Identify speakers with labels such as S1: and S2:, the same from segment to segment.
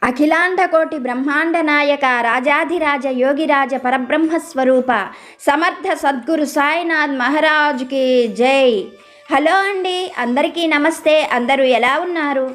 S1: అఖిలాండకోటి బ్రహ్మాండ నాయక రాజాధిరాజ యోగిరాజ పరబ్రహ్మస్వరూప సమర్థ సద్గురు సాయినాథ్ మహారాజుకి జై. హలో అండి, అందరికీ నమస్తే. అందరూ ఎలా ఉన్నారు?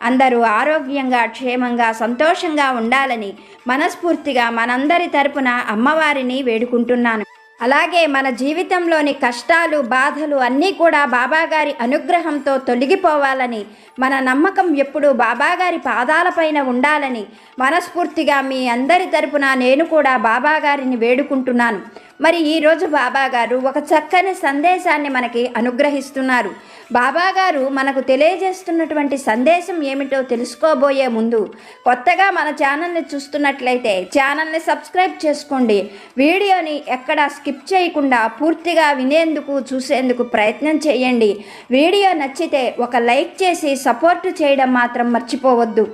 S1: అందరూ ఆరోగ్యంగా క్షేమంగా సంతోషంగా ఉండాలని మనస్ఫూర్తిగా మనందరి తరపున అమ్మవారిని వేడుకుంటున్నాను. అలాగే మన జీవితంలోని కష్టాలు బాధలు అన్నీ కూడా బాబాగారి అనుగ్రహంతో తొలగిపోవాలని, మన నమ్మకం ఎప్పుడూ బాబాగారి పాదాలపైన ఉండాలని మనస్ఫూర్తిగా మీ అందరి తరపున నేను కూడా బాబాగారిని వేడుకుంటున్నాను. మరి ఈరోజు బాబాగారు ఒక చక్కని సందేశాన్ని మనకి అనుగ్రహిస్తున్నారు. బాబాగారు మనకు తెలియజేస్తున్నటువంటి సందేశం ఏమిటో తెలుసుకోబోయే ముందు కొత్తగా మన ఛానల్ని చూస్తున్నట్లయితే ఛానల్ని సబ్స్క్రైబ్ చేసుకోండి. వీడియోని ఎక్కడా స్కిప్ చేయకుండా పూర్తిగా వినేందుకు చూసేందుకు ప్రయత్నం చేయండి. వీడియో నచ్చితే ఒక లైక్ చేసి సపోర్టు చేయడం మాత్రం మర్చిపోవద్దు.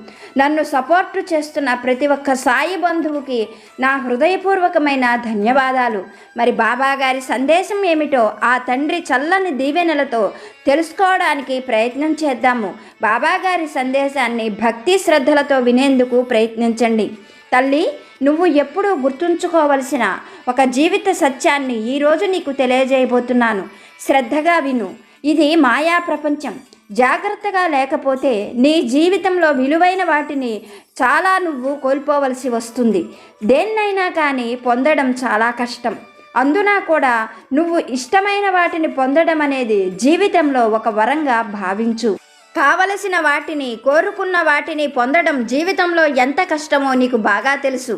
S1: నన్ను సపోర్టు చేస్తున్న ప్రతి ఒక్క సాయి బంధువుకి నా హృదయపూర్వకమైన ధన్యవాదాలు. మరి బాబాగారి సందేశం ఏమిటో ఆ తండ్రి చల్లని దీవెనలతో తెలుసుకోవడానికి ప్రయత్నం చేద్దాము. బాబాగారి సందేశాన్ని భక్తి శ్రద్ధలతో వినేందుకు ప్రయత్నించండి. తల్లి, నువ్వు ఎప్పుడూ గుర్తుంచుకోవలసిన ఒక జీవిత సత్యాన్ని ఈరోజు నీకు తెలియజేయబోతున్నాను. శ్రద్ధగా విను. ఇది మాయా ప్రపంచం. జాగ్రత్తగా లేకపోతే నీ జీవితంలో విలువైన వాటిని చాలా నువ్వు కోల్పోవలసి వస్తుంది. దేన్నైనా కానీ పొందడం చాలా కష్టం. అందున కూడా నువ్వు ఇష్టమైన వాటిని పొందడం అనేది జీవితంలో ఒక వరంగా భావించు. కావలసిన వాటిని, కోరుకున్న వాటిని పొందడం జీవితంలో ఎంత కష్టమో నీకు బాగా తెలుసు.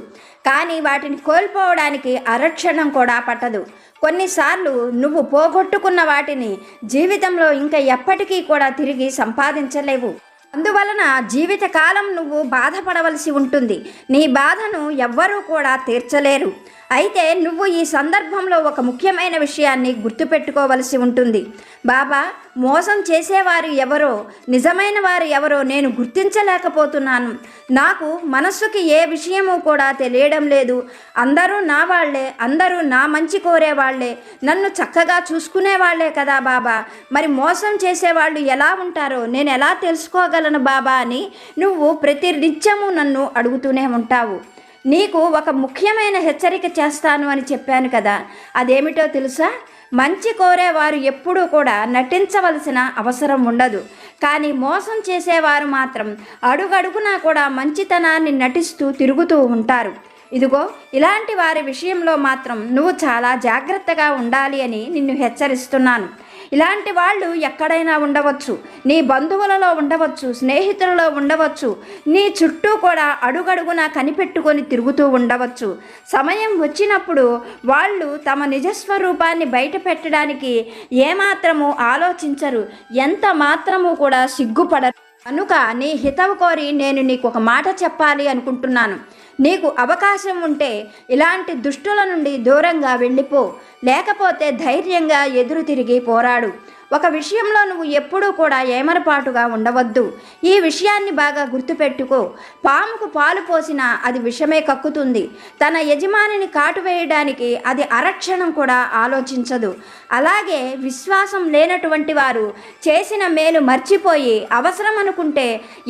S1: కానీ వాటిని కోల్పోవడానికి అరక్షణం కూడా పట్టదు. కొన్నిసార్లు నువ్వు పోగొట్టుకున్న వాటిని జీవితంలో ఇంకా ఎప్పటికీ కూడా తిరిగి సంపాదించలేవు. అందువలన జీవితకాలం నువ్వు బాధపడవలసి ఉంటుంది. నీ బాధను ఎవ్వరూ కూడా తీర్చలేరు. అయితే నువ్వు ఈ సందర్భంలో ఒక ముఖ్యమైన విషయాన్ని గుర్తుపెట్టుకోవలసి ఉంటుంది. బాబా, మోసం చేసేవారు ఎవరో, నిజమైన వారు ఎవరో నేను గుర్తించలేకపోతున్నాను. నాకు మనస్సుకి ఏ విషయము కూడా తెలియడం లేదు. అందరూ నా వాళ్లే, అందరూ నా మంచి కోరేవాళ్లే, నన్ను చక్కగా చూసుకునేవాళ్లే కదా బాబా. మరి మోసం చేసేవాళ్ళు ఎలా ఉంటారో నేను ఎలా తెలుసుకోగలను బాబా అని నువ్వు ప్రతి నిత్యము నన్ను అడుగుతూనే ఉంటావు. నీకు ఒక ముఖ్యమైన హెచ్చరిక చేస్తాను అని చెప్పాను కదా, అదేమిటో తెలుసా? మంచి కోరేవారు ఎప్పుడూ కూడా నటించవలసిన అవసరం ఉండదు. కానీ మోసం చేసేవారు మాత్రం అడుగడుగునా కూడా మంచితనాన్ని నటిస్తూ తిరుగుతూ ఉంటారు. ఇదిగో, ఇలాంటి వారి విషయంలో మాత్రం నువ్వు చాలా జాగ్రత్తగా ఉండాలి అని నిన్ను హెచ్చరిస్తున్నాను. ఇలాంటి వాళ్ళు ఎక్కడైనా ఉండవచ్చు, నీ బంధువులలో ఉండవచ్చు, స్నేహితులలో ఉండవచ్చు, నీ చుట్టూ కూడా అడుగడుగునా కనిపెట్టుకొని తిరుగుతూ ఉండవచ్చు. సమయం వచ్చినప్పుడు వాళ్ళు తమ నిజస్వరూపాన్ని బయట పెట్టడానికి ఏమాత్రము ఆలోచించరు, ఎంత మాత్రము కూడా సిగ్గుపడరు. కనుక నీ హితవు కోరి నేను నీకు ఒక మాట చెప్పాలి అనుకుంటున్నాను. నీకు అవకాశం ఉంటే ఇలాంటి దుష్టుల నుండి దూరంగా వెళ్ళిపో, లేకపోతే ధైర్యంగా ఎదురు తిరిగి పోరాడు. ఒక విషయంలో నువ్వు ఎప్పుడూ కూడా ఏమరపాటుగా ఉండవద్దు. ఈ విషయాన్ని బాగా గుర్తుపెట్టుకో. పాముకు పాలు పోసినా అది విషమే కక్కుతుంది. తన యజమానిని కాటు వేయడానికి అది అరక్షణం కూడా ఆలోచించదు. అలాగే విశ్వాసం లేనటువంటి వారు చేసిన మేలు మర్చిపోయి అవసరం అనుకుంటే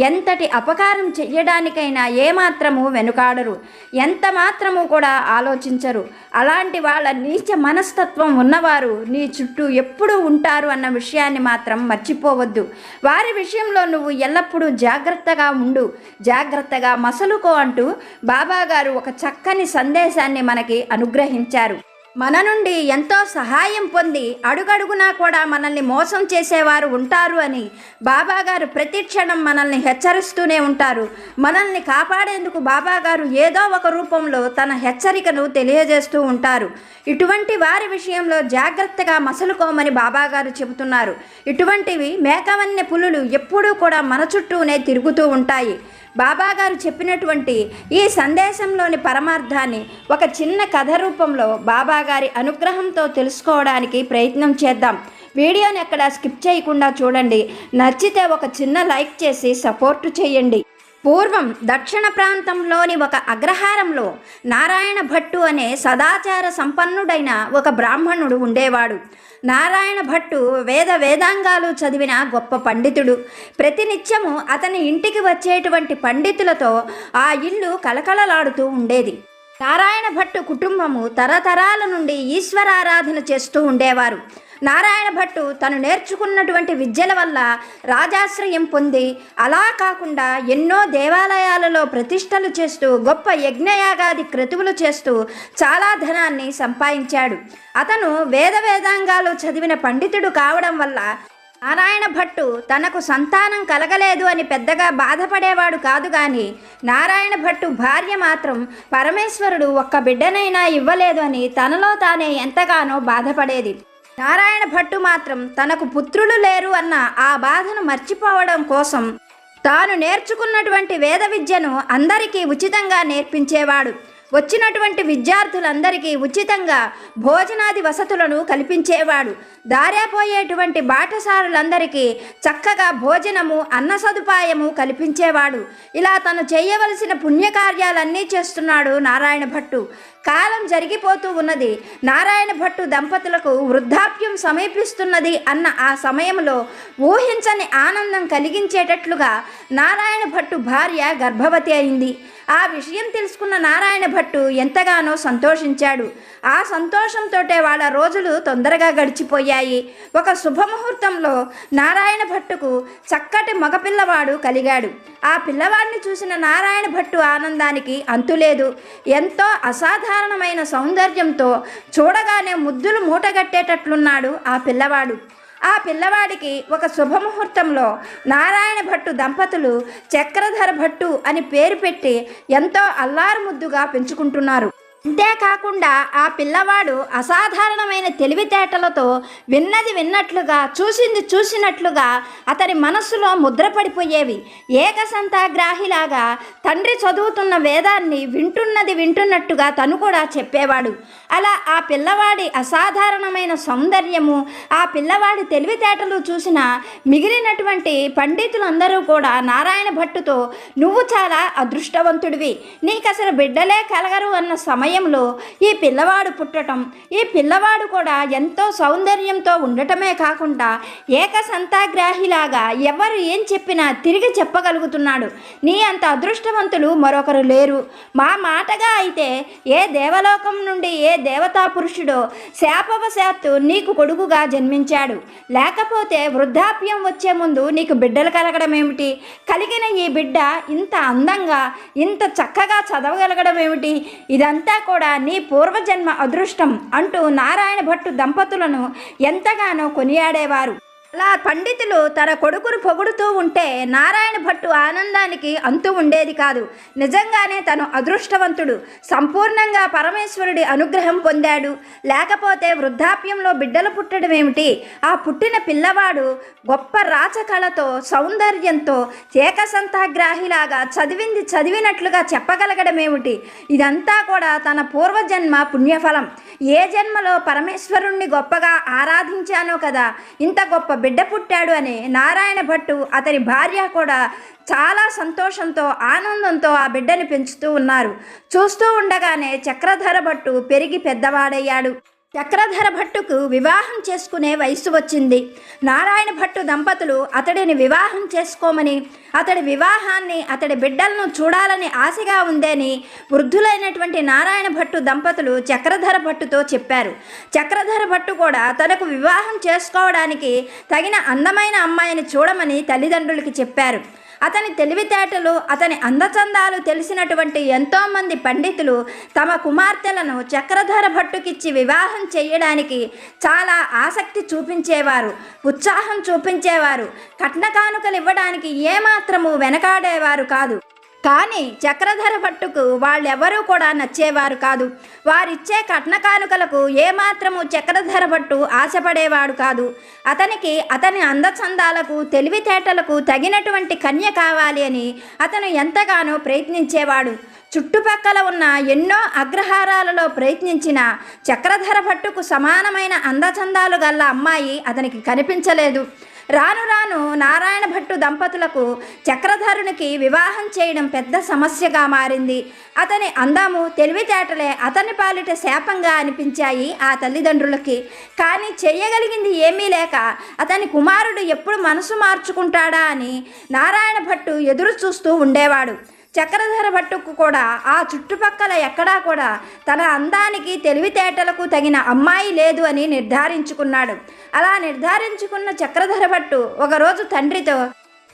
S1: ఎంతటి అపకారం చెయ్యడానికైనా ఏమాత్రము వెనుకాడరు, ఎంత మాత్రము కూడా ఆలోచించరు. అలాంటి వాళ్ళ నీచ మనస్తత్వం ఉన్నవారు నీ చుట్టూ ఎప్పుడూ ఉంటారు అన్న విషయాన్ని మాత్రం మర్చిపోవద్దు. వారి విషయంలో నువ్వు ఎల్లప్పుడూ జాగ్రత్తగా ఉండు, జాగ్రత్తగా మసలుకో అంటూ బాబాగారు ఒక చక్కని సందేశాన్ని మనకి అనుగ్రహించారు. మన నుండి ఎంతో సహాయం పొంది అడుగడుగునా కూడా మనల్ని మోసం చేసేవారు ఉంటారు అని బాబాగారు ప్రతి క్షణం మనల్ని హెచ్చరిస్తూనే ఉంటారు. మనల్ని కాపాడేందుకు బాబాగారు ఏదో ఒక రూపంలో తన హెచ్చరికను తెలియజేస్తూ ఉంటారు. ఇటువంటి వారి విషయంలో జాగ్రత్తగా మసలుకోమని బాబాగారు చెబుతున్నారు. ఇటువంటివి మేకవన్య పులులు ఎప్పుడూ కూడా మన చుట్టూనే తిరుగుతూ ఉంటాయి. బాబాగారు చెప్పినటువంటి ఈ సందేశంలోని పరమార్థాన్ని ఒక చిన్న కథ రూపంలో బాబాగారి అనుగ్రహంతో తెలుసుకోవడానికి ప్రయత్నం చేద్దాం. వీడియోని ఎక్కడ స్కిప్ చేయకుండా చూడండి. నచ్చితే ఒక చిన్న లైక్ చేసి సపోర్టు చేయండి. పూర్వం దక్షిణ ప్రాంతంలోని ఒక అగ్రహారంలో నారాయణ భట్టు అనే సదాచార సంపన్నుడైన ఒక బ్రాహ్మణుడు ఉండేవాడు. నారాయణ భట్టు వేదాంగాలు చదివిన గొప్ప పండితుడు. ప్రతినిత్యము అతని ఇంటికి వచ్చేటువంటి పండితులతో ఆ ఇల్లు కలకలలాడుతూ ఉండేది. నారాయణ భట్టు కుటుంబము తరతరాల నుండి ఈశ్వరారాధన చేస్తూ ఉండేవారు. నారాయణ భట్టు తను నేర్చుకున్నటువంటి విద్యల వల్ల రాజాశ్రయం పొంది, అలా కాకుండా ఎన్నో దేవాలయాలలో ప్రతిష్టలు చేస్తూ గొప్ప యజ్ఞయాగాది క్రతువులు చేస్తూ చాలా ధనాన్ని సంపాదించాడు. అతను వేదాంగాలు చదివిన పండితుడు కావడం వల్ల నారాయణ భట్టు తనకు సంతానం కలగలేదు అని పెద్దగా బాధపడేవాడు కాదు. కానీ నారాయణ భట్టు భార్య మాత్రం పరమేశ్వరుడు ఒక్క బిడ్డనైనా ఇవ్వలేదు అని తనలో తానే ఎంతగానో బాధపడేది. నారాయణ భట్టు మాత్రం తనకు పుత్రులు లేరు అన్న ఆ బాధను మర్చిపోవడం కోసం తాను నేర్చుకున్నటువంటి వేద విద్యను అందరికీ ఉచితంగా నేర్పించేవాడు. వచ్చినటువంటి విద్యార్థులందరికీ ఉచితంగా భోజనాది వసతులను కల్పించేవాడు. దారిపోయేటువంటి బాటసారులందరికీ చక్కగా భోజనము, అన్న సదుపాయము కల్పించేవాడు. ఇలా తను చేయవలసిన పుణ్యకార్యాలన్నీ చేస్తున్నాడు నారాయణ భట్టు. కాలం జరిగిపోతూ ఉన్నది. నారాయణ భట్టు దంపతులకు వృద్ధాప్యం సమీపిస్తున్నది అన్న ఆ సమయంలో ఊహించని ఆనందం కలిగించేటట్లుగా నారాయణ భట్టు భార్య గర్భవతి అయింది. ఆ విషయం తెలుసుకున్న నారాయణ భట్టు ఎంతగానో సంతోషించాడు. ఆ సంతోషంతో వాళ్ళ రోజులు తొందరగా గడిచిపోయాయి. ఒక శుభముహూర్తంలో నారాయణ భట్టుకు చక్కటి మగపిల్లవాడు కలిగాడు. ఆ పిల్లవాడిని చూసిన నారాయణ భట్టు ఆనందానికి అంతులేదు. ఎంతో అసాధారణమైన సౌందర్యంతో చూడగానే ముద్దులు మూటగట్టేటట్లున్నాడు ఆ పిల్లవాడు. ఆ పిల్లవాడికి ఒక శుభముహూర్తంలో నారాయణ భట్టు దంపతులు చక్రధర భట్టు అని పేరు పెట్టి ఎంతో అల్లారు ముద్దుగా పెంచుకుంటున్నారు. అంతేకాకుండా ఆ పిల్లవాడు అసాధారణమైన తెలివితేటలతో విన్నది విన్నట్లుగా, చూసింది చూసినట్లుగా అతని మనస్సులో ముద్రపడిపోయేవి. ఏకసంతాగ్రాహిలాగా తండ్రి చదువుతున్న వేదాన్ని వింటున్నది వింటున్నట్టుగా తను కూడా చెప్పేవాడు. అలా ఆ పిల్లవాడి అసాధారణమైన సౌందర్యము, ఆ పిల్లవాడి తెలివితేటలు చూసిన మిగిలినటువంటి పండితులందరూ కూడా నారాయణ భట్టుతో నువ్వు చాలా అదృష్టవంతుడివి, నీకు అసలు బిడ్డలే కలగరు అన్న సమయంలో ఈ పిల్లవాడు పుట్టడం, ఈ పిల్లవాడు కూడా ఎంతో సౌందర్యంతో ఉండటమే కాకుండా ఏకసంతాగ్రాహిలాగా ఎవరు ఏం చెప్పినా తిరిగి చెప్పగలుగుతున్నాడు. నీ అంత అదృష్టవంతులు మరొకరు లేరు. మా మాటగా అయితే ఏ దేవలోకం నుండి ఏ దేవతా పురుషుడో శాపవశాత్తు నీకు కొడుకుగా జన్మించాడు. లేకపోతే వృద్ధాప్యం వచ్చే ముందు నీకు బిడ్డలు కలగడం ఏమిటి? కలిగిన ఈ బిడ్డ ఇంత అందంగా ఇంత చక్కగా చదవగలగడం ఏమిటి? ఇదంతా కూడా నీ పూర్వజన్మ అదృష్టం అంటూ నారాయణ భట్టు దంపతులను ఎంతగానో కొనియాడేవారు. అలా పండితులు తన కొడుకును పొగుడుతూ ఉంటే నారాయణ భట్టు ఆనందానికి అంతు ఉండేది కాదు. నిజంగానే తను అదృష్టవంతుడు, సంపూర్ణంగా పరమేశ్వరుడి అనుగ్రహం పొందాడు. లేకపోతే వృద్ధాప్యంలో బిడ్డలు పుట్టడం ఏమిటి? ఆ పుట్టిన పిల్లవాడు గొప్ప రాచకళతో, సౌందర్యంతో, ఏకసంతాగ్రాహిలాగా చదివింది చదివినట్లుగా చెప్పగలగడం ఏమిటి? ఇదంతా కూడా తన పూర్వజన్మ పుణ్యఫలం. ఏ జన్మలో పరమేశ్వరుణ్ణి గొప్పగా ఆరాధించానో కదా ఇంత గొప్ప బిడ్డ పుట్టాడు అని నారాయణ భట్టు అతని భార్య కూడా చాలా సంతోషంతో, ఆనందంతో ఆ బిడ్డని పెంచుతూ ఉన్నారు. చూస్తూ ఉండగానే చక్రధర భట్టు పెరిగి పెద్దవాడయ్యాడు. చక్రధర భట్టుకు వివాహం చేసుకునే వయసు వచ్చింది. నారాయణ భట్టు దంపతులు అతడిని వివాహం చేసుకోమని, అతడి వివాహాన్ని, అతడి బిడ్డలను చూడాలని ఆశగా ఉందని వృద్ధులైనటువంటి నారాయణ భట్టు దంపతులు చక్రధర భట్టుతో చెప్పారు. చక్రధర భట్టు కూడా తనకు వివాహం చేసుకోవడానికి తగిన అందమైన అమ్మాయిని చూడమని తల్లిదండ్రులకి చెప్పారు. అతని తెలివితేటలు, అతని అందచందాలు తెలిసినటువంటి ఎంతోమంది పండితులు తమ కుమార్తెలను చక్రధర భట్టుకిచ్చి వివాహం చేయడానికి చాలా ఆసక్తి చూపించేవారు, ఉత్సాహం చూపించేవారు. కట్న కానుకలు ఇవ్వడానికి ఏమాత్రము వెనకాడేవారు కాదు. కానీ చక్రధర భట్టుకు వాళ్ళెవరూ కూడా నచ్చేవారు కాదు. వారిచ్చే కట్న కానుకలకు ఏమాత్రము చక్రధర భట్టు ఆశపడేవాడు కాదు. అతనికి అతని అందచందాలకు, తెలివితేటలకు తగినటువంటి కన్య కావాలి అని అతను ఎంతగానో ప్రయత్నించేవాడు. చుట్టుపక్కల ఉన్న ఎన్నో అగ్రహారాలలో ప్రయత్నించిన చక్రధర భట్టుకు సమానమైన అందచందాలు గల్ల అమ్మాయి అతనికి కనిపించలేదు. రాను రాను నారాయణ భట్టు దంపతులకు చక్రధరునికి వివాహం చేయడం పెద్ద సమస్యగా మారింది. అతని అందము తెలివితేటలే అతని పాలిట శాపంగా అనిపించాయి ఆ తల్లిదండ్రులకి. కానీ చేయగలిగింది ఏమీ లేక అతని కుమారుడు ఎప్పుడు మనసు మార్చుకుంటాడా అని నారాయణ భట్టు ఎదురు చూస్తూ ఉండేవాడు. చక్రధర భట్టుకు కూడా ఆ చుట్టుపక్కల ఎక్కడా కూడా తన అందానికి తెలివితేటలకు తగిన అమ్మాయి లేదు అని నిర్ధారించుకున్నాడు. అలా నిర్ధారించుకున్న చక్రధర భట్టు ఒకరోజు తండ్రితో,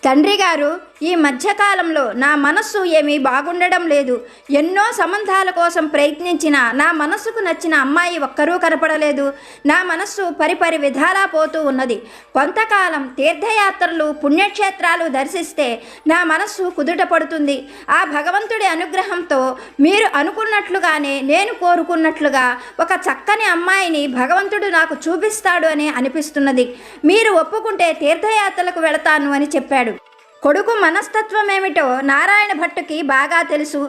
S1: తండ్రి గారు, ఈ మధ్యకాలంలో నా మనస్సు ఏమీ బాగుండడం లేదు. ఎన్నో సంబంధాల కోసం ప్రయత్నించినా నా మనస్సుకు నచ్చిన అమ్మాయి ఒక్కరూ కనపడలేదు. నా మనస్సు పరిపరి విధాలా పోతూ ఉన్నది. కొంతకాలం తీర్థయాత్రలు పుణ్యక్షేత్రాలు దర్శిస్తే నా మనస్సు కుదుట పడుతుంది. ఆ భగవంతుడి అనుగ్రహంతో మీరు అనుకున్నట్లుగానే నేను కోరుకున్నట్లుగా ఒక చక్కని అమ్మాయిని భగవంతుడు నాకు చూపిస్తాడు అని అనిపిస్తున్నది. మీరు ఒప్పుకుంటే తీర్థయాత్రలకు వెళతాను అని చెప్పాడు. కొడుకు మనస్తత్వం ఏమిటో నారాయణ భట్టుకి బాగా తెలుసు.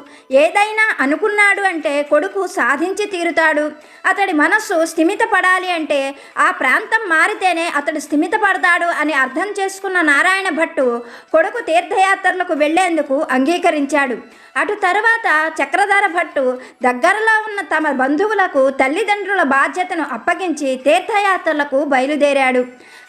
S1: ఏదైనా అనుకున్నాడు అంటే కొడుకు సాధించి తీరుతాడు. అతడి మనస్సు స్థిమితపడాలి అంటే ఆ ప్రాంతం మారితేనే అతడు స్థిమితపడతాడు అని అర్థం చేసుకున్న నారాయణ భట్టు కొడుకు తీర్థయాత్రలకు వెళ్లేందుకు అంగీకరించాడు. అటు తరువాత చక్రధర భట్టు దగ్గరలో ఉన్న తమ బంధువులకు తల్లిదండ్రుల బాధ్యతను అప్పగించి తీర్థయాత్రలకు బయలుదేరాడు.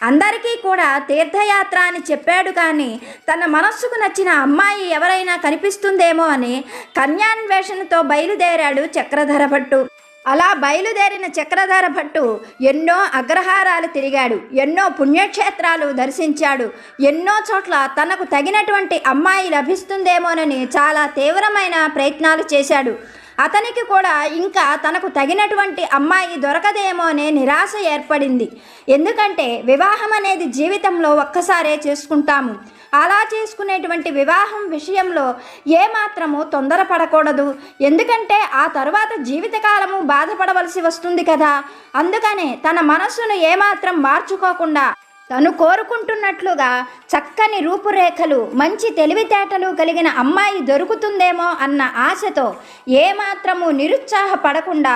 S1: అందరికీ కూడా తీర్థయాత్ర అని చెప్పాడు, కానీ తన మనస్సుకు నచ్చిన అమ్మాయి ఎవరైనా కనిపిస్తుందేమో అని కన్యాన్వేషణతో బయలుదేరాడు చక్రధర భట్టు. అలా బయలుదేరిన చక్రధర భట్టు ఎన్నో అగ్రహారాలు తిరిగాడు, ఎన్నో పుణ్యక్షేత్రాలు దర్శించాడు. ఎన్నో చోట్ల తనకు తగినటువంటి అమ్మాయి లభిస్తుందేమోనని చాలా తీవ్రమైన ప్రయత్నాలు చేశాడు. అతనికి కూడా ఇంకా తనకు తగినటువంటి అమ్మాయి దొరకదేమో అనే నిరాశ ఏర్పడింది. ఎందుకంటే వివాహం అనేది జీవితంలో ఒక్కసారే చేసుకుంటాము. అలా చేసుకునేటువంటి వివాహం విషయంలో ఏమాత్రము తొందరపడకూడదు. ఎందుకంటే ఆ తరువాత జీవితకాలము బాధపడవలసి వస్తుంది కదా. అందుకనే తన మనస్సును ఏమాత్రం మార్చుకోకుండా తను కోరుకుంటున్నట్లుగా చక్కని రూపురేఖలు, మంచి తెలివితేటలు కలిగిన అమ్మాయి దొరుకుతుందేమో అన్న ఆశతో ఏమాత్రము నిరుత్సాహపడకుండా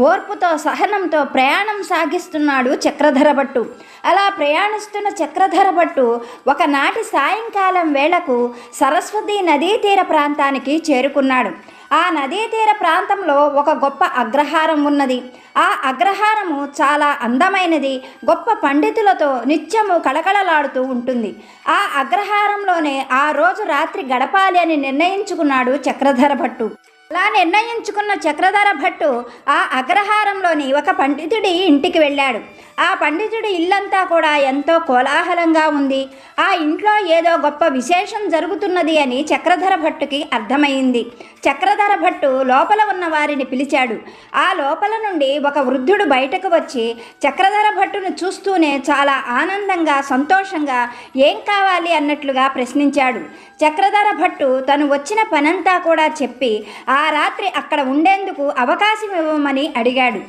S1: ఓర్పుతో సహనంతో ప్రయాణం సాగిస్తున్నాడు చక్రధర భట్టు. అలా ప్రయాణిస్తున్న చక్రధర భట్టు ఒకనాటి సాయంకాలం వేళకు సరస్వతి నదీ తీర ప్రాంతానికి చేరుకున్నాడు. ఆ నదీ తీర ప్రాంతంలో ఒక గొప్ప అగ్రహారం ఉన్నది. ఆ అగ్రహారము చాలా అందమైనది, గొప్ప పండితులతో నిత్యము కళకళలాడుతూ ఉంటుంది. ఆ అగ్రహారంలోనే ఆ రోజు రాత్రి గడపాలి అని నిర్ణయించుకున్నాడు చక్రధర భట్టు. అలా నిర్ణయించుకున్న చక్రధర భట్టు ఆ అగ్రహారంలోని ఒక పండితుడి ఇంటికి వెళ్ళాడు. ఆ పండితుడి ఇల్లంతా కూడా ఎంతో కోలాహలంగా ఉంది. ఆ ఇంట్లో ఏదో గొప్ప విశేషం జరుగుతున్నది అని చక్రధర భట్టుకి అర్థమైంది. చక్రధర భట్టు లోపల ఉన్న వారిని పిలిచాడు. ఆ లోపల నుండి ఒక వృద్ధుడు బయటకు వచ్చి చక్రధర భట్టును చూస్తూనే చాలా ఆనందంగా సంతోషంగా ఏం కావాలి అన్నట్లుగా ప్రశ్నించాడు. చక్రధర భట్టు తను వచ్చిన పనంతా కూడా చెప్పి ఆ రాత్రి అక్కడ ఉండేందుకు అవకాశం ఇవ్వమని అడిగాడు.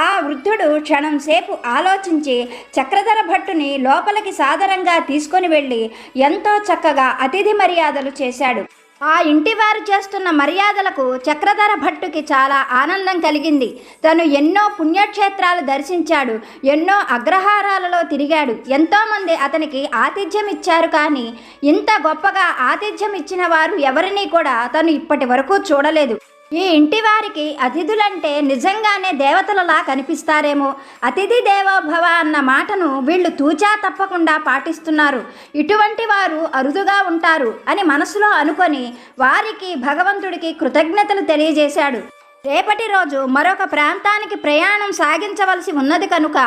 S1: ఆ వృద్ధుడు క్షణం సేపు ఆలోచించి చక్రధర భట్టుని లోపలికి సాదరంగా తీసుకొని వెళ్ళి ఎంతో చక్కగా అతిథి మర్యాదలు చేశాడు. ఆ ఇంటివారు చేస్తున్న మర్యాదలకు చక్రధర భట్టుకి చాలా ఆనందం కలిగింది. తను ఎన్నో పుణ్యక్షేత్రాలు దర్శించాడు, ఎన్నో అగ్రహారాలలో తిరిగాడు. ఎంతోమంది అతనికి ఆతిథ్యం ఇచ్చారు, కానీ ఇంత గొప్పగా ఆతిథ్యం ఇచ్చిన వారు ఎవరినీ కూడా తను ఇప్పటి వరకు చూడలేదు. ఈ ఇంటి వారికి అతిథులంటే నిజంగానే దేవతలలా కనిపిస్తారేమో. అతిథి దేవో భవ అన్న మాటను వీళ్ళు తూచా తప్పకుండా పాటిస్తున్నారు. ఇటువంటి వారు అరుదుగా ఉంటారు అని మనసులో అనుకొని వారికి భగవంతుడికి కృతజ్ఞతలు తెలియజేశాడు. రేపటి రోజు మరొక ప్రాంతానికి ప్రయాణం సాగించవలసి ఉన్నది కనుక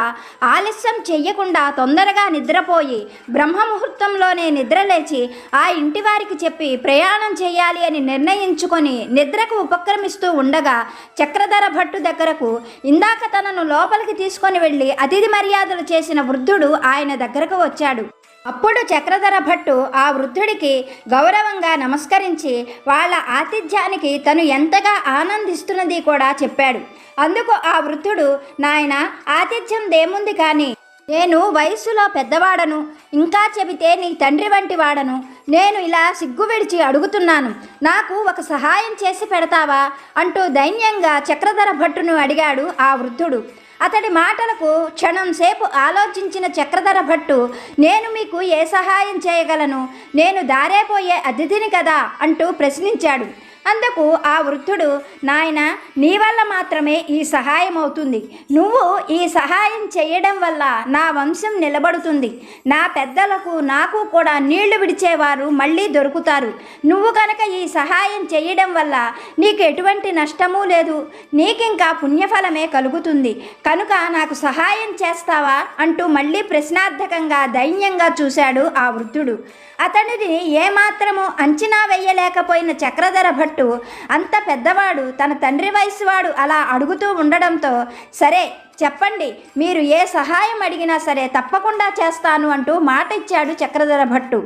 S1: ఆలస్యం చెయ్యకుండా తొందరగా నిద్రపోయి బ్రహ్మముహూర్తంలోనే నిద్రలేచి ఆ ఇంటి వారికి చెప్పి ప్రయాణం చేయాలి అని నిర్ణయించుకొని నిద్రకు ఉపక్రమిస్తూ ఉండగా చక్రధర భట్టు దగ్గరకు ఇందాక తనను లోపలికి తీసుకొని వెళ్ళి అతిథి మర్యాదలు చేసిన వృద్ధుడు ఆయన దగ్గరకు వచ్చాడు. అప్పుడు చక్రధర భట్టు ఆ వృద్ధుడికి గౌరవంగా నమస్కరించి వాళ్ళ ఆతిథ్యానికి తను ఎంతగా ఆనందిస్తున్నది కూడా చెప్పాడు. అందుకు ఆ వృద్ధుడు, నాయన, ఆతిథ్యం దేముంది కానీ నేను వయస్సులో పెద్దవాడను, ఇంకా చెబితే నీ తండ్రి వంటి వాడను. నేను ఇలా సిగ్గు విడిచి అడుగుతున్నాను, నాకు ఒక సహాయం చేసి పెడతావా అంటూ దైన్యంగా చక్రధర భట్టును అడిగాడు ఆ వృద్ధుడు. అతడి మాటలకు క్షణం సేపు ఆలోచించిన చక్రధర భట్టు, నేను మీకు ఏ సహాయం చేయగలను? నేను దారేపోయే అతిథిని కదా అంటూ ప్రశ్నించాడు. అందుకు ఆ వృద్ధుడు, నాయన, నీ వల్ల మాత్రమే ఈ సహాయం అవుతుంది. నువ్వు ఈ సహాయం చేయడం వల్ల నా వంశం నిలబడుతుంది. నా పెద్దలకు నాకు కూడా నీళ్లు విడిచేవారు మళ్ళీ దొరుకుతారు. నువ్వు కనుక ఈ సహాయం చేయడం వల్ల నీకు ఎటువంటి నష్టమూ లేదు. నీకింకా పుణ్యఫలమే కలుగుతుంది. కనుక నాకు సహాయం చేస్తావా అంటూ మళ్ళీ ప్రశ్నార్థకంగా దైన్యంగా చూశాడు ఆ వృద్ధుడు. అతడిని ఏమాత్రము అంచనా వేయలేకపోయిన చక్రధర భట్టు, అంత పెద్దవాడు, తన తండ్రి వయసు వాడు అలా అడుగుతూ ఉండడంతో, సరే చెప్పండి, మీరు ఏ సహాయం అడిగినా సరే తప్పకుండా చేస్తాను అంటూ మాట ఇచ్చాడు చక్రధర భట్టు.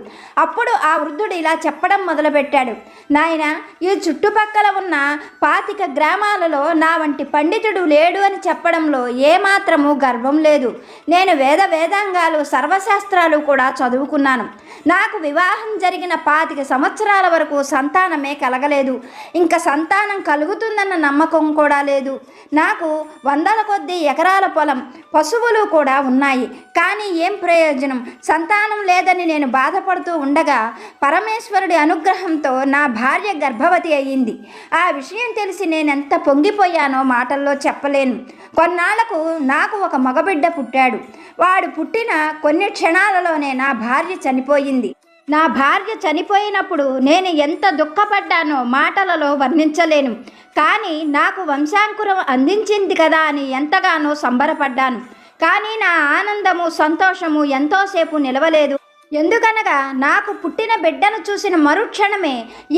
S1: అప్పుడు ఆ వృద్ధుడు ఇలా చెప్పడం మొదలుపెట్టాడు. నాయన, ఈ చుట్టుపక్కల ఉన్న 25 గ్రామాలలో నా వంటి పండితుడు లేడు అని చెప్పడంలో ఏమాత్రము గర్వం లేదు. నేను వేదాంగాలు సర్వశాస్త్రాలు కూడా చదువుకున్నాను. నాకు వివాహం జరిగిన 25 సంవత్సరాల వరకు సంతానమే కలగలేదు. ఇంకా సంతానం కలుగుతుందన్న నమ్మకం కూడా లేదు. నాకు 100ల కొద్దీ ఎకరాల పొలం, పశువులు కూడా ఉన్నాయి. కానీ ఏం ప్రయోజనం? సంతానం లేదని నేను బాధపడుతూ ఉండగా పరమేశ్వరుడి అనుగ్రహంతో నా భార్య గర్భవతి అయ్యింది. ఆ విషయం తెలిసి నేనెంత పొంగిపోయానో మాటల్లో చెప్పలేను. కొన్నాళ్లకు నాకు ఒక మగబిడ్డ పుట్టాడు. వాడు పుట్టిన కొన్ని క్షణాలలోనే నా భార్య చనిపోయింది. నా భార్య చనిపోయినప్పుడు నేను ఎంత దుఃఖపడ్డానో మాటలలో వర్ణించలేను. కానీ నాకు వంశాంకురం అందించింది కదా అని ఎంతగానో సంబరపడ్డాను. కానీ నా ఆనందము, సంతోషము ఎంతోసేపు నిలవలేదు. ఎందుకనగా నాకు పుట్టిన బిడ్డను చూసిన మరుక్షణమే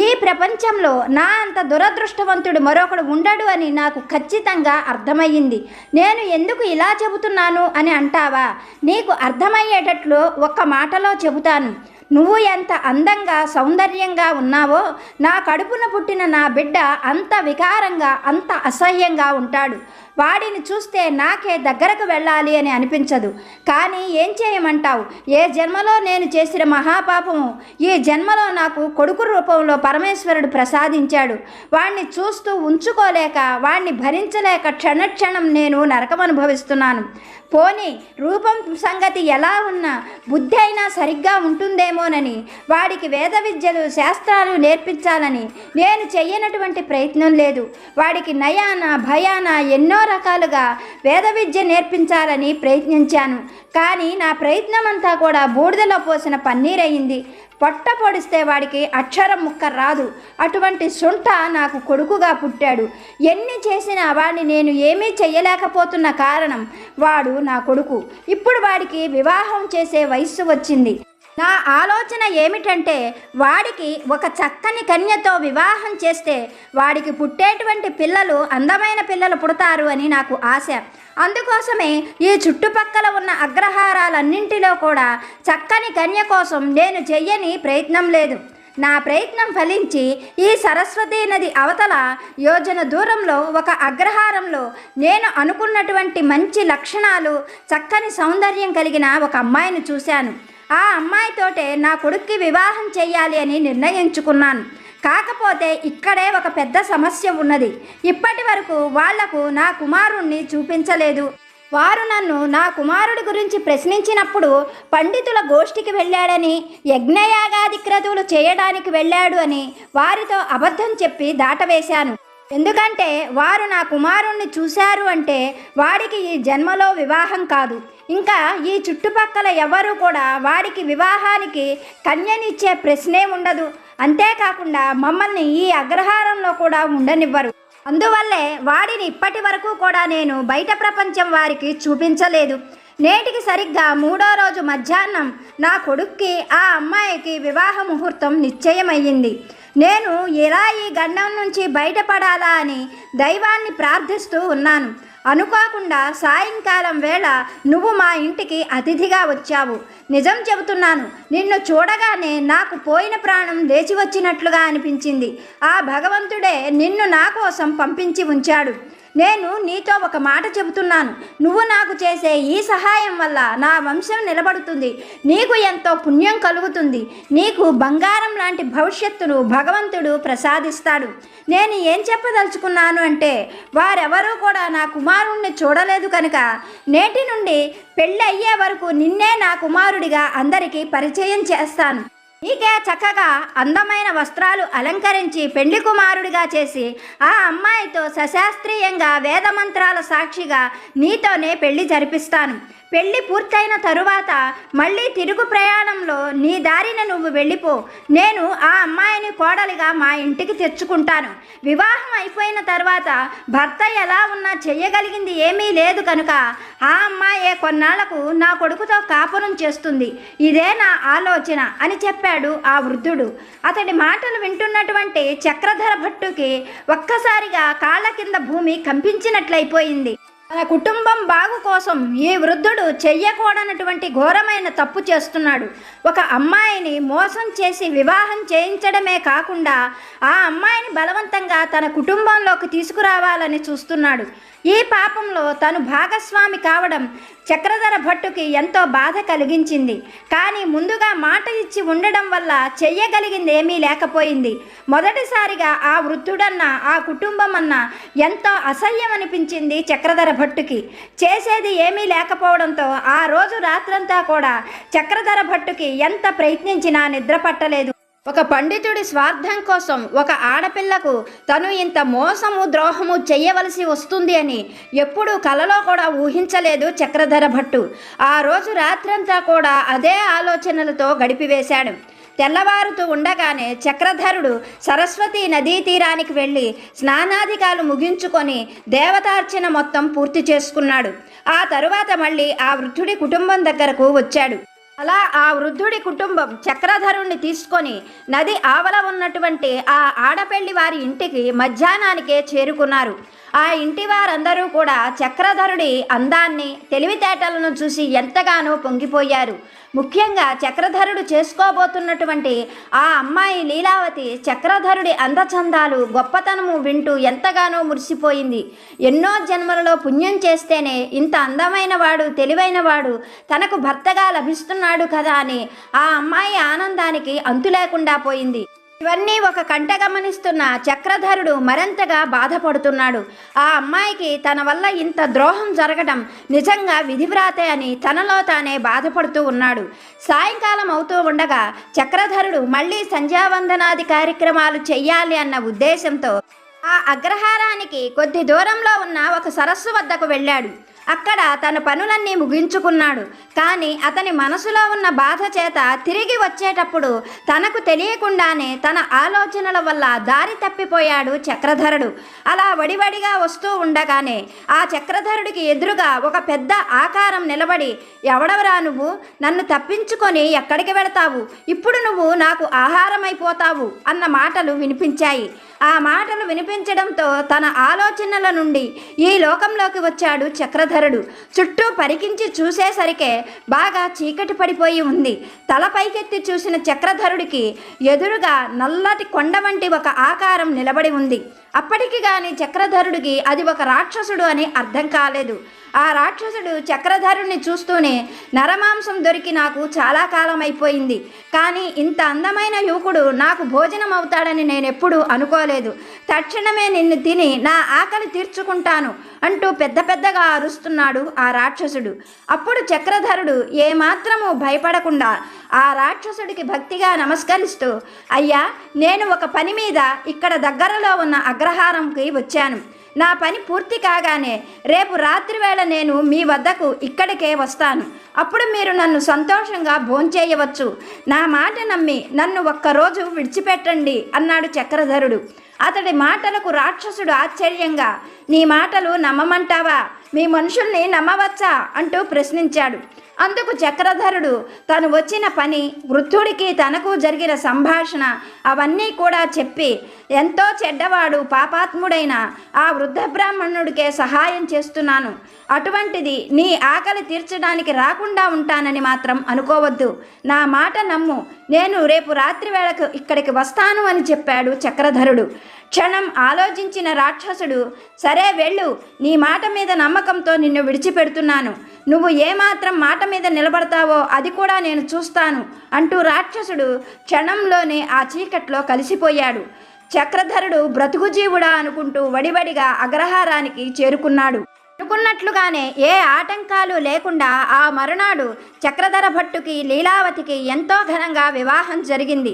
S1: ఈ ప్రపంచంలో నా అంత దురదృష్టవంతుడు మరొకడు ఉండడు అని నాకు ఖచ్చితంగా అర్థమయ్యింది. నేను ఎందుకు ఇలా చెబుతున్నాను అని అంటావా? నీకు అర్థమయ్యేటట్లు ఒక్క మాటలో చెబుతాను. నువ్వు ఎంత అందంగా, సౌందర్యంగా ఉన్నావో, నా కడుపున పుట్టిన నా బిడ్డ అంత వికారంగా, అంత అసహ్యంగా ఉంటాడు. వాడిని చూస్తే నాకే దగ్గరకు వెళ్ళాలి అని అనిపించదు. కానీ ఏం చేయమంటావు? ఏ జన్మలో నేను చేసిన మహాపాపము ఈ జన్మలో నాకు కొడుకు రూపంలో పరమేశ్వరుడు ప్రసాదించాడు. వాణ్ణి చూస్తూ ఉంచుకోలేక, వాణ్ణి భరించలేక క్షణక్షణం నేను నరకం అనుభవిస్తున్నాను. పోనీ రూపం సంగతి ఎలా ఉన్నా బుద్ధి అయినా సరిగ్గా ఉంటుందేమోనని, వాడికి వేద విద్యలు, శాస్త్రాలు నేర్పించాలని నేను చెయ్యనటువంటి ప్రయత్నం లేదు. వాడికి నయాన, భయాన ఎన్నో రకాలుగా వేద విద్య నేర్పించాలని ప్రయత్నించాను. కానీ నా ప్రయత్నం అంతా కూడా బూడిదలో పోసిన పన్నీరయింది. పొట్ట పొడిస్తే వాడికి అక్షరం ముక్క రాదు. అటువంటి శుంఠ నాకు కొడుకుగా పుట్టాడు. ఎన్ని చేసినా వాడిని నేను ఏమీ చెయ్యలేకపోతున్న కారణం వాడు నా కొడుకు. ఇప్పుడు వాడికి వివాహం చేసే వయస్సు వచ్చింది. నా ఆలోచన ఏమిటంటే, వాడికి ఒక చక్కని కన్యతో వివాహం చేస్తే వాడికి పుట్టేటువంటి పిల్లలు అందమైన పిల్లలు పుడతారు అని నాకు ఆశ. అందుకోసమే ఈ చుట్టుపక్కల ఉన్న అగ్రహారాలన్నింటిలో కూడా చక్కని కన్య కోసం నేను చెయ్యని ప్రయత్నం లేదు. నా ప్రయత్నం ఫలించి ఈ సరస్వతీ నది అవతల యోజన దూరంలో ఒక అగ్రహారంలో నేను అనుకున్నటువంటి మంచి లక్షణాలు, చక్కని సౌందర్యం కలిగిన ఒక అమ్మాయిని చూశాను. ఆ అమ్మాయితోటే నా కొడుక్కి వివాహం చెయ్యాలి అని నిర్ణయించుకున్నాను. కాకపోతే ఇక్కడే ఒక పెద్ద సమస్య ఉన్నది. ఇప్పటి వరకు వాళ్లకు నా కుమారుణ్ణి చూపించలేదు. వారు నన్ను నా కుమారుడి గురించి ప్రశ్నించినప్పుడు పండితుల గోష్ఠికి వెళ్ళాడని, యజ్ఞయాగాది క్రతువులు చేయడానికి వెళ్ళాడు అని వారితో అబద్ధం చెప్పి దాటవేశాను. ఎందుకంటే వారు నా కుమారుణ్ణి చూశారు అంటే వాడికి ఈ జన్మలో వివాహం కాదు. ఇంకా ఈ చుట్టుపక్కల ఎవరు కూడా వాడికి వివాహానికి కన్యనిచ్చే ప్రశ్నే ఉండదు. అంతేకాకుండా మమ్మల్ని ఈ అగ్రహారంలో కూడా ఉండనివ్వరు. అందువల్లే వాడిని ఇప్పటి వరకు కూడా నేను బయట ప్రపంచం వారికి చూపించలేదు. నేటికి సరిగ్గా 3వ రోజు మధ్యాహ్నం నా కొడుక్కి ఆ అమ్మాయికి వివాహ ముహూర్తం నిశ్చయమయ్యింది. నేను ఎలా ఈ గండం నుంచి బయటపడాలా అని దైవాన్ని ప్రార్థిస్తూ ఉన్నాను. అనుకోకుండా సాయంకాలం వేళ నువ్వు మా ఇంటికి అతిథిగా వచ్చావు. నిజం చెబుతున్నాను, నిన్ను చూడగానే నాకు పోయిన ప్రాణం లేచి వచ్చినట్లుగా అనిపించింది. ఆ భగవంతుడే నిన్ను నా కోసం పంపించి ఉంచాడు. నేను నీతో ఒక మాట చెబుతున్నాను. నువ్వు నాకు చేసే ఈ సహాయం వల్ల నా వంశం నిలబడుతుంది, నీకు ఎంతో పుణ్యం కలుగుతుంది, నీకు బంగారం లాంటి భవిష్యత్తును భగవంతుడు ప్రసాదిస్తాడు. నేను ఏం చెప్పదలుచుకున్నాను అంటే, వారెవరూ కూడా నా కుమారుణ్ణి చూడలేదు కనుక నేటి నుండి పెళ్ళి అయ్యే వరకు నిన్నే నా కుమారుడిగా అందరికీ పరిచయం చేస్తాను. నీకే చక్కగా అందమైన వస్త్రాలు అలంకరించి పెళ్లి కుమారుడిగా చేసి ఆ అమ్మాయితో సశాస్త్రీయంగా వేదమంత్రాల సాక్షిగా నీతోనే పెళ్లి జరిపిస్తాను. పెళ్లి పూర్తయిన తరువాత మళ్ళీ తిరుగు ప్రయాణంలో నీ దారిన నువ్వు వెళ్ళిపో. నేను ఆ అమ్మాయిని కోడలిగా మా ఇంటికి తెచ్చుకుంటాను. వివాహం అయిపోయిన తర్వాత భర్త ఎలా ఉన్నా చెయ్యగలిగింది ఏమీ లేదు కనుక ఆ అమ్మాయే కొన్నాళ్లకు నా కొడుకుతో కాపురం చేస్తుంది. ఇదే నా ఆలోచన అని చెప్పాడు ఆ వృద్ధుడు. అతడి మాటలు వింటున్నటువంటి చక్రధర భట్టుకి ఒక్కసారిగా కాళ్ళ కింద భూమి కంపించినట్లయిపోయింది. తన కుటుంబం బాగు కోసం ఈ వృద్ధుడు చెయ్యకూడనటువంటి ఘోరమైన తప్పు చేస్తున్నాడు. ఒక అమ్మాయిని మోసం చేసి వివాహం చేయించడమే కాకుండా ఆ అమ్మాయిని బలవంతంగా తన కుటుంబంలోకి తీసుకురావాలని చూస్తున్నాడు. ఈ పాపంలో తను భాగస్వామి కావడం చక్రధర భట్టుకి ఎంతో బాధ కలిగించింది. కానీ ముందుగా మాట ఇచ్చి ఉండడం వల్ల చెయ్యగలిగింది ఏమీ లేకపోయింది. మొదటిసారిగా ఆ వృద్ధుడన్న ఆ కుటుంబం అన్న ఎంతో అసహ్యం అనిపించింది చక్రధర భట్టుకి. చేసేది ఏమీ లేకపోవడంతో ఆ రోజు రాత్రంతా కూడా చక్రధర భట్టుకి ఎంత ప్రయత్నించినా నిద్ర పట్టలేదు. ఒక పండితుడి స్వార్థం కోసం ఒక ఆడపిల్లకు తను ఇంత మోసము ద్రోహము చెయ్యవలసి వస్తుంది అని ఎప్పుడూ కలలో కూడా ఊహించలేదు చక్రధర భట్టు. ఆ రోజు రాత్రంతా కూడా అదే ఆలోచనలతో గడిపివేశాడు. తెల్లవారుతూ ఉండగానే చక్రధరుడు సరస్వతి నదీ తీరానికి వెళ్ళి స్నానాధికాలు ముగించుకొని దేవతార్చన మొత్తం పూర్తి చేసుకున్నాడు. ఆ తరువాత మళ్ళీ ఆ వృద్ధుడి కుటుంబం దగ్గరకు వచ్చాడు. అలా ఆ వృద్ధుడి కుటుంబం చక్రధరుణ్ణి తీసుకొని నది ఆవల ఉన్నటువంటి ఆ ఆడపెళ్లి వారి ఇంటికి మధ్యాహ్నానికే చేరుకున్నారు. ఆ ఇంటి వారందరూ కూడా చక్రధరుడి అందాన్ని తెలివితేటలను చూసి ఎంతగానో పొంగిపోయారు. ముఖ్యంగా చక్రధరుడు చేసుకోబోతున్నటువంటి ఆ అమ్మాయి లీలావతి చక్రధరుడి అందచందాలు గొప్పతనము వింటూ ఎంతగానో మురిసిపోయింది. ఎన్నో జన్మలలో పుణ్యం చేస్తేనే ఇంత అందమైన వాడు తెలివైన వాడు తనకు భర్తగా లభిస్తున్నాడు కదా అని ఆ అమ్మాయి ఆనందానికి అంతు లేకుండా పోయింది. ఇవన్నీ ఒక కంట గమనిస్తున్న చక్రధరుడు మరింతగా బాధపడుతున్నాడు. ఆ అమ్మాయికి తన వల్ల ఇంత ద్రోహం జరగడం నిజంగా విధివ్రాతే అని తనలో తానే బాధపడుతూ ఉన్నాడు. సాయంకాలం అవుతూ ఉండగా చక్రధరుడు మళ్ళీ సంధ్యావందనాది కార్యక్రమాలు చెయ్యాలి అన్న ఉద్దేశంతో ఆ అగ్రహారానికి కొద్ది దూరంలో ఉన్న ఒక సరస్సు వద్దకు వెళ్ళాడు. అక్కడ తన పనులన్నీ ముగించుకున్నాడు. కానీ అతని మనసులో ఉన్న బాధ చేత తిరిగి వచ్చేటప్పుడు తనకు తెలియకుండానే తన ఆలోచనల వల్ల దారి తప్పిపోయాడు చక్రధరుడు. అలా వడివడిగా వస్తూ ఉండగానే ఆ చక్రధరుడికి ఎదురుగా ఒక పెద్ద ఆకారం నిలబడి, ఎవడవరా నువ్వు? నన్ను తప్పించుకొని ఎక్కడికి వెళతావు? ఇప్పుడు నువ్వు నాకు ఆహారమైపోతావు అన్న మాటలు వినిపించాయి. ఆ మాటలు వినిపించడంతో తన ఆలోచనల నుండి ఈ లోకంలోకి వచ్చాడు చక్రధరుడు. చుట్టూ పరికించి చూసేసరికే బాగా చీకటి పడిపోయి ఉంది. తల పైకెత్తి చూసిన చక్రధరుడికి ఎదురుగా నల్లటి కొండ వంటి ఒక ఆకారం నిలబడి ఉంది. అప్పటికి కానీ చక్రధరుడికి అది ఒక రాక్షసుడు అని అర్థం కాలేదు. ఆ రాక్షసుడు చక్రధరుణ్ణి చూస్తూనే, నరమాంసం దొరికి నాకు చాలా కాలం అయిపోయింది, కానీ ఇంత అందమైన యువకుడు నాకు భోజనం అవుతాడని నేనెప్పుడూ అనుకోలేదు. తక్షణమే నిన్ను తిని నా ఆకలి తీర్చుకుంటాను అంటూ పెద్ద పెద్దగా అరుస్తున్నాడు ఆ రాక్షసుడు. అప్పుడు చక్రధరుడు ఏమాత్రము భయపడకుండా ఆ రాక్షసుడికి భక్తిగా నమస్కరిస్తూ, అయ్యా, నేను ఒక పని మీద ఇక్కడ దగ్గరలో ఉన్న అగ్రహారంకి వచ్చాను. నా పని పూర్తి కాగానే రేపు రాత్రి వేళ నేను మీ వద్దకు ఇక్కడికే వస్తాను. అప్పుడు మీరు నన్ను సంతోషంగా భోంచేయవచ్చు. నా మాట నమ్మి నన్ను ఒక్కరోజు విడిచిపెట్టండి అన్నాడు చక్రధరుడు. అతడి మాటలకు రాక్షసుడు ఆశ్చర్యంగా, నీ మాటలు నమ్మమంటావా? మీ మనుషుల్ని నమ్మవచ్చా అంటూ ప్రశ్నించాడు. అందుకు చక్రధరుడు తను వచ్చిన పని, వృద్ధుడికి తనకు జరిగిన సంభాషణ అవన్నీ కూడా చెప్పి, ఎంతో చెడ్డవాడు పాపాత్ముడైన ఆ వృద్ధ బ్రాహ్మణుడికే సహాయం చేస్తున్నాను. అటువంటిది నీ ఆకలి తీర్చడానికి రాకుండా ఉంటానని మాత్రం అనుకోవద్దు. నా మాట నమ్ము. నేను రేపు రాత్రి వేళకు ఇక్కడికి వస్తాను అని చెప్పాడు చక్రధరుడు. క్షణం ఆలోచించిన రాక్షసుడు, సరే వెళ్ళు, నీ మాట మీద నమ్మకంతో నిన్ను విడిచిపెడుతున్నాను, నువ్వు ఏమాత్రం మాట మీద నిలబడతావో అది కూడా నేను చూస్తాను అంటూ రాక్షసుడు క్షణంలోనే ఆ చీకట్లో కలిసిపోయాడు. చక్రధరుడు బ్రతుకుజీవుడా అనుకుంటూ వడివడిగా అగ్రహారానికి చేరుకున్నాడు. అనుకున్నట్లుగానే ఏ ఆటంకాలు లేకుండా ఆ మరునాడు చక్రధర భట్టుకి లీలావతికి ఎంతో ఘనంగా వివాహం జరిగింది.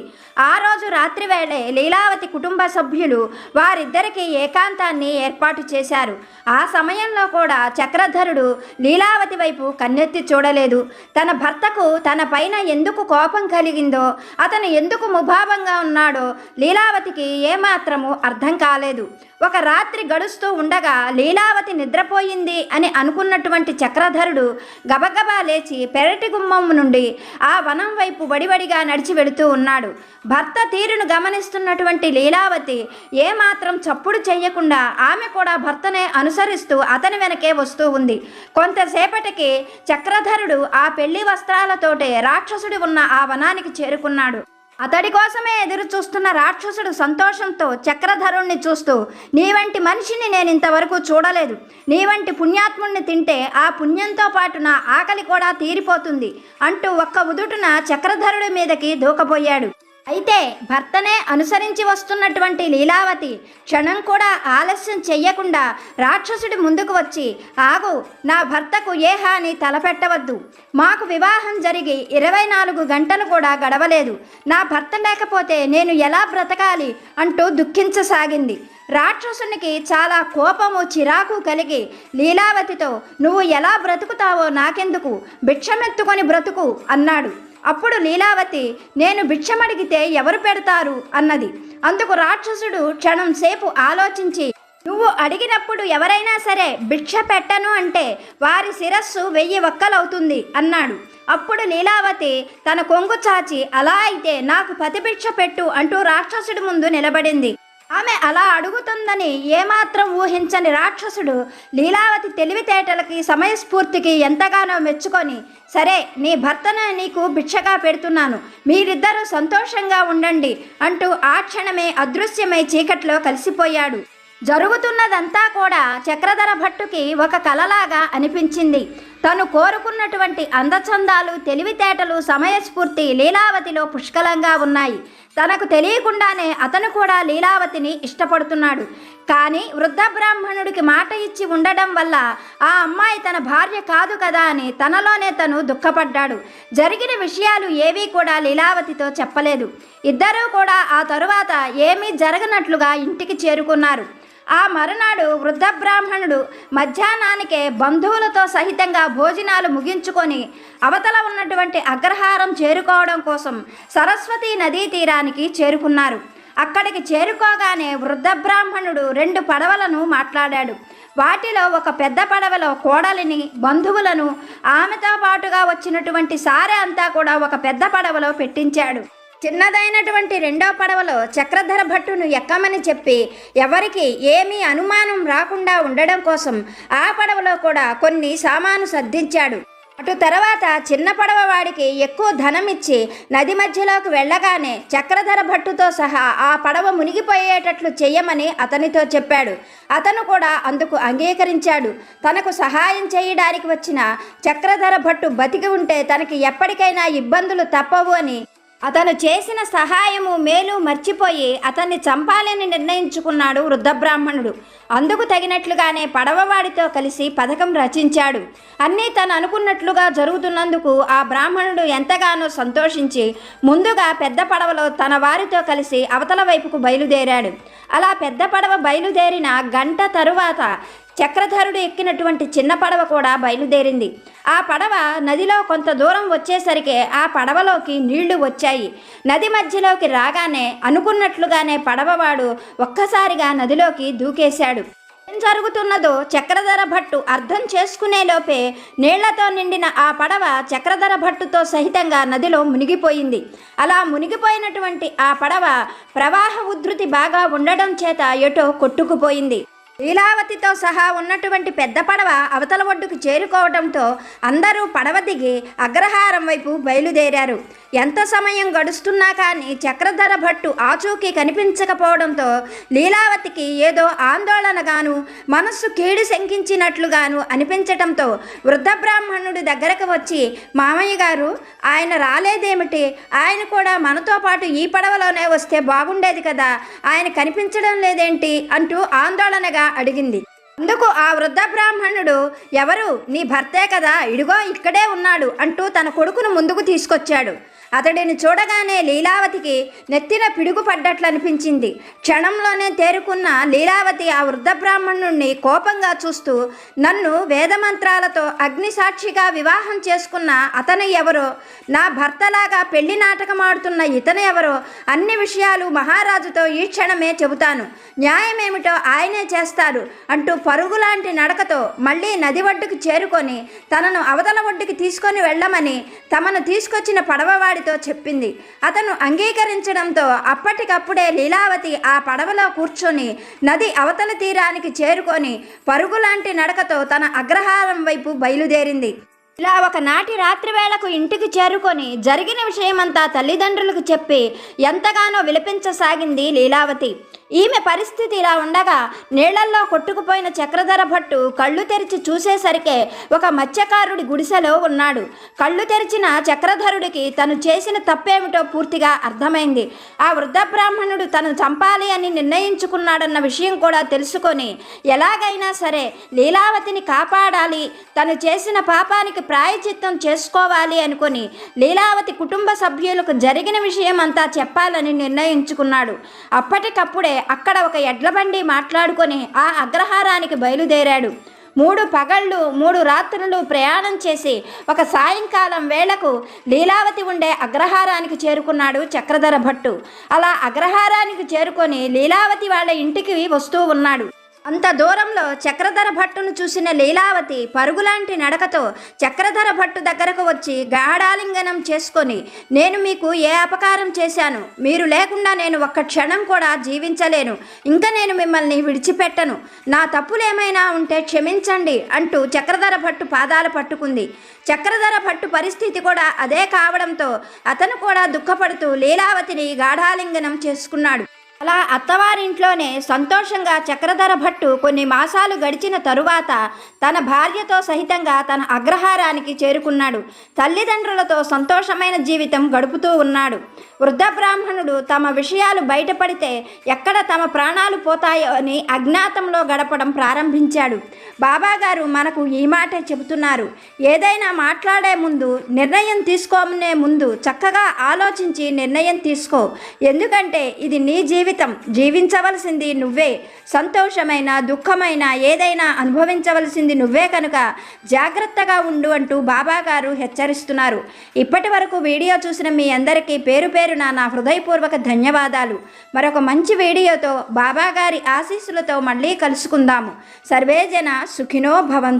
S1: ఆ రోజు రాత్రి వేళే లీలావతి కుటుంబ సభ్యులు వారిద్దరికీ ఏకాంతాన్ని ఏర్పాటు చేశారు. ఆ సమయంలో కూడా చక్రధరుడు లీలావతి వైపు కన్నెత్తి చూడలేదు. తన భర్తకు తన పైన ఎందుకు కోపం కలిగిందో, అతను ఎందుకు ముభావంగా ఉన్నాడో లీలావతికి ఏమాత్రము అర్థం కాలేదు. ఒక రాత్రి గడుస్తూ ఉండగా లీలావతి నిద్రపోయింది అని అనుకున్నటువంటి చక్రధరుడు గబగబా లేచి పెరటి గుమ్మం నుండి ఆ వనం వైపు వడివడిగా నడిచి వెళుతూ ఉన్నాడు. భర్త తీరును గమనిస్తున్నటువంటి లీలావతి ఏమాత్రం చప్పుడు చెయ్యకుండా ఆమె కూడా భర్తనే అనుసరిస్తూ అతని వెనకే వస్తూ ఉంది. కొంతసేపటికి చక్రధరుడు ఆ పెళ్లి వస్త్రాలతోటే రాక్షసుడి ఉన్న ఆ వనానికి చేరుకున్నాడు. అతడి కోసమే ఎదురు చూస్తున్న రాక్షసుడు సంతోషంతో చక్రధరుణ్ణి చూస్తూ, నీ వంటి మనిషిని నేను ఇంతవరకు చూడలేదు, నీ వంటి పుణ్యాత్ముణ్ణి తింటే ఆ పుణ్యంతో పాటు నా ఆకలి కూడా తీరిపోతుంది అంటూ ఒక్క ఉదుటున చక్రధరుడి మీదకి దూకపోయాడు. అయితే భర్తనే అనుసరించి వస్తున్నటువంటి లీలావతి క్షణం కూడా ఆలస్యం చెయ్యకుండా రాక్షసుడి ముందుకు వచ్చి, ఆగు, నా భర్తకు ఏ హాని తలపెట్టవద్దు, మాకు వివాహం జరిగి 24 గంటలు కూడా గడవలేదు, నా భర్త లేకపోతే నేను ఎలా బ్రతకాలి అంటూ దుఃఖించసాగింది. రాక్షసునికి చాలా కోపము చిరాకు కలిగి లీలావతితో, నువ్వు ఎలా బ్రతుకుతావో నాకెందుకు, భిక్షమెత్తుకొని బ్రతుకు అన్నాడు. అప్పుడు లీలావతి, నేను భిక్షమడిగితే ఎవరు పెడతారు అన్నది. అందుకు రాక్షసుడు క్షణం సేపు ఆలోచించి, నువ్వు అడిగినప్పుడు ఎవరైనా సరే భిక్ష పెట్టను అంటే వారి శిరస్సు 1000 వక్కలవుతుంది అన్నాడు. అప్పుడు లీలావతి తన కొంగు చాచి, అలా అయితే నాకు పతిభిక్ష పెట్టు అంటూ రాక్షసుడి ముందు నిలబడింది. ఆమె అలా అడుగుతుందని ఏమాత్రం ఊహించని రాక్షసుడు లీలావతి తెలివితేటలకి సమయస్ఫూర్తికి ఎంతగానో మెచ్చుకొని, సరే, నీ భర్తను నీకు భిక్షగా పెడుతున్నాను, మీరిద్దరూ సంతోషంగా ఉండండి అంటూ ఆ క్షణమే అదృశ్యమై చీకట్లో కలిసిపోయాడు. జరుగుతున్నదంతా కూడా చక్రధర భట్టుకి ఒక కలలాగా అనిపించింది. తను కోరుకున్నటువంటి అందచందాలు, తెలివితేటలు, సమయస్ఫూర్తి లీలావతిలో పుష్కలంగా ఉన్నాయి. తనకు తెలియకుండానే అతను కూడా లీలావతిని ఇష్టపడుతున్నాడు. కానీ వృద్ధ బ్రాహ్మణుడికి మాట ఇచ్చి ఉండడం వల్ల ఆ అమ్మాయి తన భార్య కాదు కదా అని తనలోనే తను దుఃఖపడ్డాడు. జరిగిన విషయాలు ఏవీ కూడా లీలావతితో చెప్పలేదు. ఇద్దరూ కూడా ఆ తరువాత ఏమీ జరగనట్లుగా ఇంటికి చేరుకున్నారు. ఆ మరునాడు వృద్ధ బ్రాహ్మణుడు మధ్యాహ్నానికే బంధువులతో సహితంగా భోజనాలు ముగించుకొని అవతల ఉన్నటువంటి అగ్రహారం చేరుకోవడం కోసం సరస్వతీ నదీ తీరానికి చేరుకున్నారు. అక్కడికి చేరుకోగానే వృద్ధ బ్రాహ్మణుడు 2 పడవలను మాట్లాడాడు. వాటిలో ఒక పెద్ద పడవలో కోడలిని, బంధువులను, ఆమెతో పాటుగా వచ్చినటువంటి సారె అంతా కూడా ఒక పెద్ద పడవలో పెట్టించాడు. చిన్నదైనటువంటి 2వ పడవలో చక్రధర భట్టును ఎక్కమని చెప్పి ఎవరికి ఏమీ అనుమానం రాకుండా ఉండడం కోసం ఆ పడవలో కూడా కొన్ని సామాను సర్దించాడు. అటు తర్వాత చిన్న పడవ వాడికి ఎక్కువ ధనం ఇచ్చి నది మధ్యలోకి వెళ్ళగానే చక్రధర భట్టుతో సహా ఆ పడవ మునిగిపోయేటట్లు చెయ్యమని అతనితో చెప్పాడు. అతను కూడా అందుకు అంగీకరించాడు. తనకు సహాయం చేయడానికి వచ్చిన చక్రధర భట్టు బతికి ఉంటే తనకి ఎప్పటికైనా ఇబ్బందులు తప్పవు అని అతను చేసిన సహాయము మేలు మర్చిపోయి అతన్ని చంపాలని నిర్ణయించుకున్నాడు వృద్ధ బ్రాహ్మణుడు. అందుకు తగినట్లుగానే పడవవాడితో కలిసి పథకం రచించాడు. అన్నీ తను అనుకున్నట్లుగా జరుగుతున్నందుకు ఆ బ్రాహ్మణుడు ఎంతగానో సంతోషించి ముందుగా పెద్ద పడవలో తన వారితో కలిసి అవతల వైపుకు బయలుదేరాడు. అలా పెద్ద పడవ బయలుదేరిన గంట తరువాత చక్రధరుడు ఎక్కినటువంటి చిన్న పడవ కూడా బయలుదేరింది. ఆ పడవ నదిలో కొంత దూరం వచ్చేసరికి ఆ పడవలోకి నీళ్లు వచ్చాయి. నది మధ్యలోకి రాగానే అనుకున్నట్లుగానే పడవవాడు ఒక్కసారిగా నదిలోకి దూకేశాడు. ఏం జరుగుతున్నదో చక్రధర భట్టు అర్థం చేసుకునేలోపే నీళ్లతో నిండిన ఆ పడవ చక్రధర భట్టుతో సహితంగా నదిలో మునిగిపోయింది. అలా మునిగిపోయినటువంటి ఆ పడవ ప్రవాహ ఉధృతి బాగా ఉండడం చేత ఎటో కొట్టుకుపోయింది. లీలావతితో సహా ఉన్నటువంటి పెద్ద పడవ అవతల ఒడ్డుకు చేరుకోవడంతో అందరూ పడవ దిగి అగ్రహారం వైపు బయలుదేరారు. ఎంత సమయం గడుస్తున్నా కానీ చక్రధర భట్టు ఆచూకీ కనిపించకపోవడంతో లీలావతికి ఏదో ఆందోళనగాను మనస్సు కీడు శంకించినట్లుగాను అనిపించటంతో వృద్ధ బ్రాహ్మణుడి దగ్గరకు వచ్చి, మామయ్య గారు, ఆయన రాలేదేమిటి? ఆయన కూడా మనతో పాటు ఈ పడవలోనే వస్తే బాగుండేది కదా, ఆయన కనిపించడం లేదేంటి అంటూ ఆందోళనగా అడిగింది. అందుకు ఆ వృద్ధ బ్రాహ్మణుడు, ఎవరు? నీ భర్తే కదా, ఇడుగో ఇక్కడే ఉన్నాడు అంటూ తన కొడుకును ముందుకు తీసుకొచ్చాడు. అతడిని చూడగానే లీలావతికి నెత్తిన పిడుగు పడ్డట్లు అనిపించింది. క్షణంలోనే తేరుకున్న లీలావతి ఆ వృద్ధ బ్రాహ్మణుణ్ణి కోపంగా చూస్తూ, నన్ను వేదమంత్రాలతో అగ్నిసాక్షిగా వివాహం చేసుకున్న అతను ఎవరో, నా భర్తలాగా పెళ్లి నాటకం ఆడుతున్న ఇతను ఎవరో, అన్ని విషయాలు మహారాజుతో ఈ క్షణమే చెబుతాను, న్యాయమేమిటో ఆయనే చేస్తాడు అంటూ పరుగులాంటి నడకతో మళ్ళీ నది ఒడ్డుకు చేరుకొని తనను అవతల ఒడ్డుకి తీసుకొని వెళ్ళమని తమను తీసుకొచ్చిన పడవవాడితో చెప్పింది. అతను అంగీకరించడంతో అప్పటికప్పుడే లీలావతి ఆ పడవలో కూర్చొని నది అవతల తీరానికి చేరుకొని పరుగులాంటి నడకతో తన అగ్రహారం వైపు బయలుదేరింది. ఇలా ఒకనాటి రాత్రి వేళకు ఇంటికి చేరుకొని జరిగిన విషయమంతా తల్లిదండ్రులకు చెప్పి ఎంతగానో విలపించసాగింది లీలావతి. ఈమె పరిస్థితి ఇలా ఉండగా నీళ్లల్లో కొట్టుకుపోయిన చక్రధర భట్టు కళ్ళు తెరిచి చూసేసరికే ఒక మత్స్యకారుడి గుడిసెలో ఉన్నాడు. కళ్ళు తెరిచిన చక్రధరుడికి తను చేసిన తప్పేమిటో పూర్తిగా అర్థమైంది. ఆ వృద్ధ బ్రాహ్మణుడు తను చంపాలి అని నిర్ణయించుకున్నాడన్న విషయం కూడా తెలుసుకొని ఎలాగైనా సరే లీలావతిని కాపాడాలి, తను చేసిన పాపానికి ప్రాయచిత్తం చేసుకోవాలి అనుకొని లీలావతి కుటుంబ సభ్యులకు జరిగిన విషయం అంతా చెప్పాలని నిర్ణయించుకున్నాడు. అప్పటికప్పుడే అక్కడ ఒక ఎడ్లబండి మాట్లాడుకొని ఆ అగ్రహారానికి బయలుదేరాడు. 3 పగళ్ళు 3 రాత్రులు ప్రయాణం చేసి ఒక సాయంకాలం వేళకు లీలావతి ఉండే అగ్రహారానికి చేరుకున్నాడు చక్రధర భట్టు. అలా అగ్రహారానికి చేరుకొని లీలావతి వాళ్ళ ఇంటికి వస్తూ ఉన్నాడు. అంత దూరంలో చక్రధర భట్టును చూసిన లీలావతి పరుగులాంటి నడకతో చక్రధర భట్టు దగ్గరకు వచ్చి గాఢాలింగనం చేసుకొని, నేను మీకు ఏ అపకారం చేశాను? మీరు లేకుండా నేను ఒక్క క్షణం కూడా జీవించలేను. ఇంకా నేను మిమ్మల్ని విడిచిపెట్టను. నా తప్పులేమైనా ఉంటే క్షమించండి అంటూ చక్రధర భట్టు పాదాలు పట్టుకుంది. చక్రధర భట్టు పరిస్థితి కూడా అదే కావడంతో అతను కూడా దుఃఖపడుతూ లీలావతిని గాఢాలింగనం చేసుకున్నాడు. అలా అత్తవారింట్లోనే సంతోషంగా చక్రధర భట్టు కొన్ని మాసాలు గడిచిన తరువాత తన భార్యతో సహితంగా తన అగ్రహారానికి చేరుకున్నాడు. తల్లిదండ్రులతో సంతోషమైన జీవితం గడుపుతూ ఉన్నాడు. వృద్ధ బ్రాహ్మణుడు తమ విషయాలు బయటపడితే ఎక్కడ తమ ప్రాణాలు పోతాయో అని అజ్ఞాతంలో గడపడం ప్రారంభించాడు. బాబాగారు మనకు ఈ మాటే చెబుతున్నారు, ఏదైనా మాట్లాడే ముందు, నిర్ణయం తీసుకోనే ముందు చక్కగా ఆలోచించి నిర్ణయం తీసుకో. ఎందుకంటే ఇది నీ జీవితం, జీవించవలసింది నువ్వే. సంతోషమైన దుఃఖమైన ఏదైనా అనుభవించవలసింది నువ్వే కనుక జాగ్రత్తగా ఉండు అంటూ బాబాగారు హెచ్చరిస్తున్నారు. ఇప్పటి వరకు వీడియో చూసిన మీ అందరికీ పేరు పేరున నా హృదయపూర్వక ధన్యవాదాలు. మరొక మంచి వీడియోతో బాబాగారి ఆశీస్సులతో మళ్ళీ కలుసుకుందాము. సర్వేజన సుఖినో భవంతు.